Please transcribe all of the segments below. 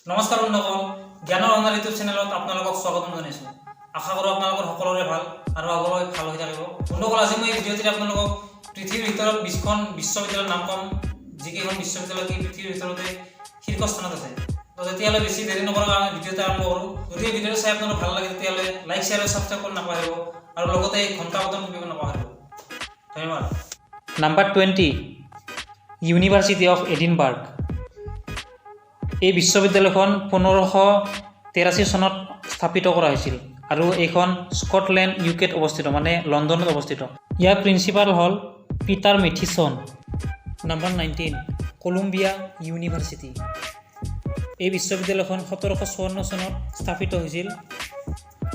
নমস্কাৰ বন্ধুসকল, জ্ঞানৰ অনাৰ ইউটিউব চেনেলত আপোনালোকক স্বাগতম জনাইছোঁ। আশা কৰোঁ আপোনালোকৰ সকলোৰে ভাল আৰু আগলৈ ভাল হৈ থাকিব। বন্ধুসকল, আজি মই এই ভিডিঅ'টিত আপোনালোকক পৃথিৱীৰ ভিতৰত 20খন বিশ্ববিদ্যালয়ৰ নাম ক'ম, যিকেইখন বিশ্ববিদ্যালয় পৃথিৱীৰ ভিতৰতে শীৰ্ষস্থানত আছে। তো তেতিয়াহ'লে বেছি দেৰি নকৰাকৈ আমি ভিডিঅ'টো আৰম্ভ কৰোঁ। যদি এই ভিডিঅ'টো চাই আপোনালোকৰ ভাল লাগে তেতিয়াহ'লে লাইক, শ্বেয়াৰ আৰু ছাবস্ক্ৰাইব কৰি নাপাহৰিব আৰু লগতে এই ঘণ্টা বটন টিপিব নাপাহৰিব। ধন্যবাদ। Number 20, university of Edinburgh. এই বিশ্ববিদ্যালয়খন 1583 চনত স্থাপিত কৰা হৈছিল আৰু এইখন স্কটলেণ্ড ইউকেত অৱস্থিত, মানে লণ্ডনত অৱস্থিত। ইয়াৰ প্ৰিন্সিপাল হ'ল Peter Mathieson. Number 19, Columbia university. এই বিশ্ববিদ্যালয়খন 1754 চনত স্থাপিত হৈছিল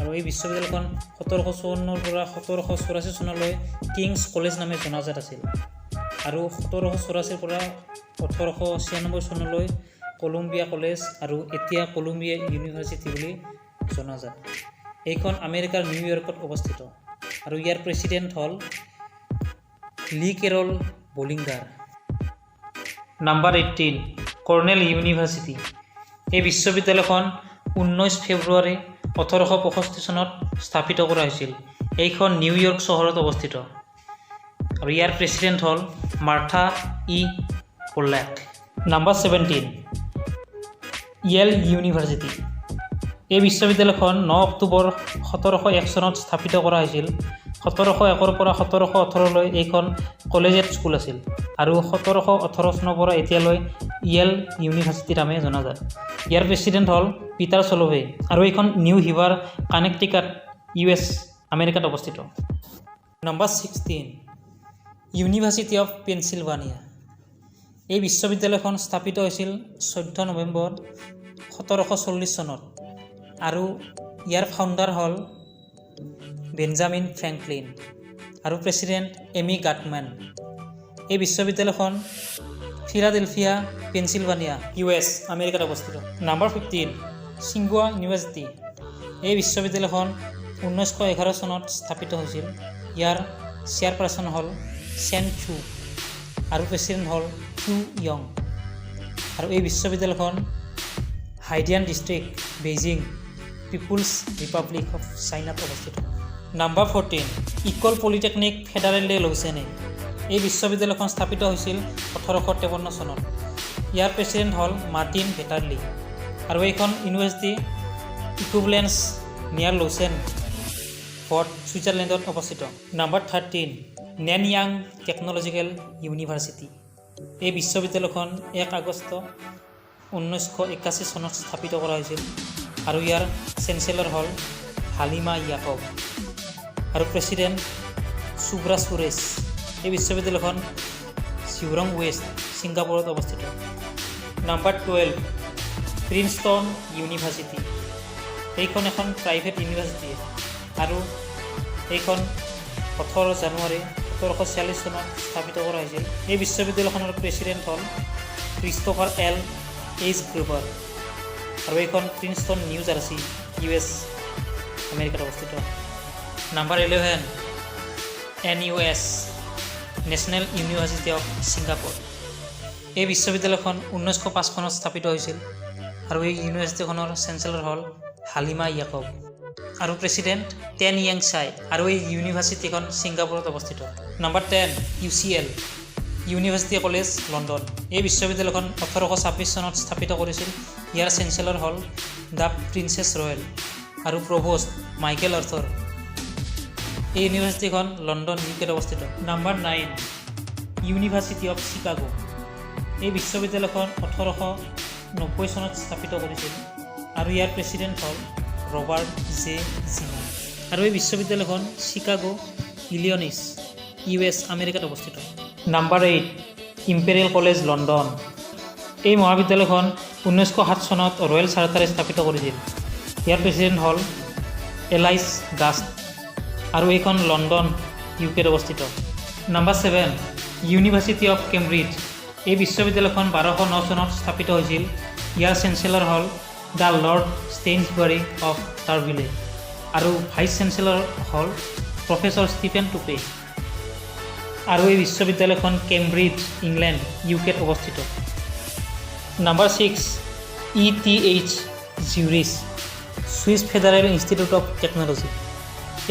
আৰু এই বিশ্ববিদ্যালয়খন 1754 পৰা 1784 চনলৈ কিংছ কলেজ নামে জনাজাত আছিল আৰু 1784 পৰা 1896 চনলৈ কলম্বিয়া কলেজ আৰু এতিয়া কলম্বিয়া ইউনিভাৰ্চিটি বুলি জনাজাত। এইখন আমেৰিকাৰ নিউয়ৰ্কত অৱস্থিত আৰু ইয়াৰ প্ৰেছিডেণ্ট হ'ল Lee Carroll Bollinger. Number 18, Cornell University. এই বিশ্ববিদ্যালয়খন 19 ফেব্ৰুৱাৰী 1865 চনত স্থাপিত কৰা হৈছিল। এইখন নিউয়ৰ্ক চহৰত অৱস্থিত আৰু ইয়াৰ প্ৰেছিডেণ্ট হ'ল Martha E Pollack. Number 17, Yale University. এই বিশ্ববিদ্যালয়খন 9 অক্টোবৰ 1701 চনত স্থাপিত কৰা হৈছিল। 1701 পৰা 1718লৈ এইখন কলেজিয়েট স্কুল আছিল আৰু 1718 চনৰ পৰা এতিয়ালৈ ইয়েল ইউনিভাৰ্চিটি নামে জনাজাত। ইয়াৰ প্ৰেছিডেণ্ট হ'ল পিটাৰ চলভে আৰু এইখন নিউ হেভাৰ, কানেক্টিকাট, US আমেৰিকাত অৱস্থিত। Number 16, University of Pennsylvania. এই বিশ্ববিদ্যালয়খন স্থাপিত হৈছিল 14 নৱেম্বৰ 1740 চনত আৰু ইয়াৰ ফাউণ্ডাৰ হ'ল বেঞ্জামিন ফ্ৰেংকলিন আৰু প্ৰেছিডেণ্ট এমি গাটমেন। এই বিশ্ববিদ্যালয়খন ফিলাডেলফিয়া, পেনচিলভানিয়া, US আমেৰিকাত অৱস্থিত। নাম্বাৰ 15, চিংগুৱা ইউনিভাৰ্চিটি। এই বিশ্ববিদ্যালয়খন 1911 চনত স্থাপিত হৈছিল। ইয়াৰ চেয়াৰপাৰ্চন হ'ল চেন চু আৰু প্ৰেছিডেণ্ট হ'ল চু ইয়ং আৰু এই বিশ্ববিদ্যালয়খন Haidian district, Beijing, People's Republic of চাইনাত অৱস্থিত। Number 14, École Polytechnique Fédérale de Lausanne. এই বিশ্ববিদ্যালয়খন স্থাপিত হৈছিল 1853 চনত। ইয়াৰ প্ৰেছিডেণ্ট হ'ল মাৰ্টিন ভেটাৰলি আৰু এইখন ইউনিভাৰ্চিটি ইকুইভেলেন্স নিয়াৰ লৌচেন ফৰ্ট, ছুইজাৰলেণ্ডত অৱস্থিত। Number 13, Nanyang Technological University. এই বিশ্ববিদ্যালয়খন 1 আগষ্ট 1981 চনত স্থাপিত কৰা হৈছিল আৰু ইয়াৰ চেঞ্চেলৰ হ'ল হালিমা ইয়াকব আৰু প্ৰেছিডেণ্ট সুব্ৰা সুৰেশ। এই বিশ্ববিদ্যালয়খন চিউৰং ৱেষ্ট, ছিংগাপুৰত অৱস্থিত। Number 12, Princeton university. এইখন এখন প্ৰাইভেট ইউনিভাৰ্চিটি আৰু এইখন 18 জানুৱাৰী 1746 চনত স্থাপিত কৰা হৈছিল। এই বিশ্ববিদ্যালয়খনৰ প্ৰেছিডেণ্ট হ'ল ক্ৰিষ্ট'ফাৰ এল এইচ গ্ৰুবাৰ আৰু এইখন প্ৰিন্সটন, নিউ জাৰ্চি, US আমেৰিকাত অৱস্থিত। Number 11, NUS national university of Singapore. এই বিশ্ববিদ্যালয়খন 1905 চনত স্থাপিত হৈছিল আৰু এই ইউনিভাৰ্চিটিখনৰ চেঞ্চেলৰ হ'ল হালিমা ইয়াকব আৰু প্ৰেছিডেণ্ট টেন য়াং চাই আৰু এই ইউনিভাৰ্চিটিখন ছিংগাপুৰত অৱস্থিত। Number 10, UCL university college, London. এই বিশ্ববিদ্যালয়খন 1826 চনত স্থাপিত কৰিছিল। ইয়াৰ চেঞ্চেলৰ হ'ল দ্য প্ৰিন্সেছ ৰয়েল আৰু প্ৰভোষ্ট মাইকেল আৰ্থৰ। এই ইউনিভাৰ্চিটিখন লণ্ডন, UK অৱস্থিত। Number 9, university of Chicago. এই বিশ্ববিদ্যালয়খন 1890 চনত স্থাপিত কৰিছিল আৰু ইয়াৰ প্ৰেছিডেণ্ট হ'ল ৰবাৰ্ট জে জিনা আৰু এই বিশ্ববিদ্যালয়খন চিকাগো, ইলিনয়ছ, US আমেৰিকাত অৱস্থিত। Number 8, imperial college, London. এই মহাবিদ্যালয়খন 1907 চনত ৰয়েল চাৰ্টাৰে স্থাপিত কৰিছিল। ইয়াৰ প্ৰেছিডেণ্ট হ'ল এলাইছ গাষ্ট আৰু এইখন লণ্ডন, UK অৱস্থিত। Number 7, university of Cambridge. এই বিশ্ববিদ্যালয়খন 1209 চনত স্থাপিত হৈছিল। ইয়াৰ চেঞ্চেলৰ হ'ল দ্য লৰ্ড ষ্টেইনছবাৰী অফ টাৰভিলে আৰু ভাইচ চেঞ্চেলৰ হ'ল প্ৰফেচৰ ষ্টিফেন টুপে আৰু এই বিশ্ববিদ্যালয়খন কেম্ব্ৰিজ, ইংলেণ্ড, UKত অৱস্থিত। Number 6, ETH Zurich Swiss Federal Institute of Technology.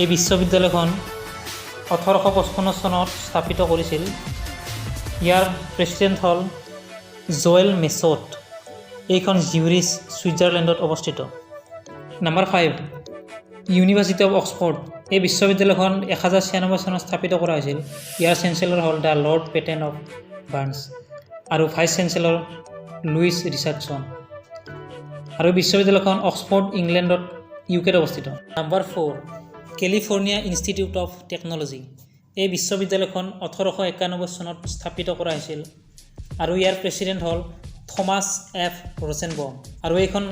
এই বিশ্ববিদ্যালয়খন 1855 চনত স্থাপিত কৰিছিল। ইয়াৰ প্ৰেছিডেণ্ট হ'ল জয়েল মেছট। এইখন জিউৰিচ ছুইজাৰলেণ্ডত অৱস্থিত। Number 5 University of Oxford. এই বিশ্ববিদ্যালয়খন 1096 চনত স্থাপিত কৰা হৈছিল। ইয়াৰ চেঞ্চেলৰ হ'ল দ্য লৰ্ড পেটেন অফ বাৰ্নছ আৰু ভাইচ চেঞ্চেলৰ লুইচ ৰিচাৰ্ডছন। আৰু বিশ্ববিদ্যালয়খন অক্সফৰ্ড ইংলেণ্ডত ইউকেত অৱস্থিত। Number 4 California institute of Technology. এই বিশ্ববিদ্যালয়খন 1891 চনত স্থাপিত কৰা হৈছিল আৰু ইয়াৰ প্ৰেছিডেণ্ট হ'ল থমাছ এফ ৰ'জেনবম আৰু এইখন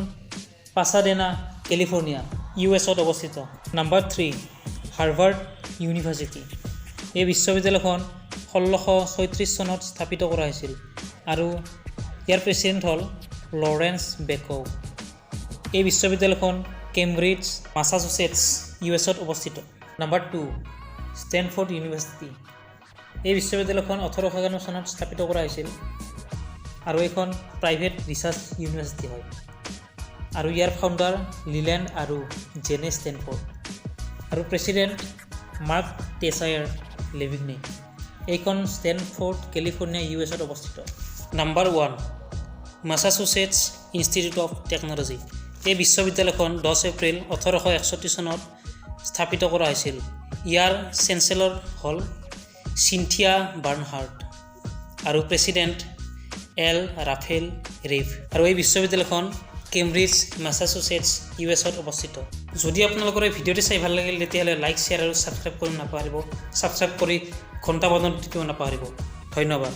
পাছাডেনা কেলিফৰ্ণিয়া US-ত অৱস্থিত। Number 3 Harvard university. এই বিশ্ববিদ্যালয়খন 1636 চনত স্থাপিত কৰা হৈছিল আৰু ইয়াৰ প্ৰেছিডেণ্ট হ'ল লৰেন্স বেকো। এই বিশ্ববিদ্যালয়খন কেম্ব্ৰিজ মাছাচুচেটছ US-ত অৱস্থিত। Number 2 Stanford university. এই বিশ্ববিদ্যালয়খন 1851 চনত স্থাপিত কৰা হৈছিল আৰু এইখন প্ৰাইভেট ৰিচাৰ্চ ইউনিভাৰ্চিটি হয় আৰু ইয়াৰ ফাউণ্ডাৰ লিলেণ্ড আৰু জেনে ষ্টেনফৰ্ড আৰু প্ৰেছিডেণ্ট মাৰ্ক টেছায়াৰ লেভিগনে। এইখন ষ্টেনফৰ্ড কেলিফৰ্ণিয়া US-ত অৱস্থিত। Number 1 মাছাচুচেটছ institute of Technology. এই বিশ্ববিদ্যালয়খন 10 এপ্ৰিল 1861 চনত স্থাপিত কৰা হৈছিল। ইয়াৰ চেঞ্চেলৰ হ'ল চিন্থিয়া বাৰ্ণহাৰ্ট আৰু প্ৰেছিডেণ্ট এল ৰাফেল ৰিভ আৰু এই বিশ্ববিদ্যালয়খন কেম্ব্ৰিজ মাছাচুচেটছ US-ত অৱস্থিত। যদি আপোনালোকৰ এই ভিডিঅ'টি চাই ভাল লাগিল তেতিয়াহ'লে লাইক শ্বেয়াৰ আৰু ছাবস্ক্ৰাইব কৰি নাপাহৰিব। ছাবস্ক্ৰাইব কৰি ঘণ্টা বজাত টিপিব নাপাহৰিব। ধন্যবাদ।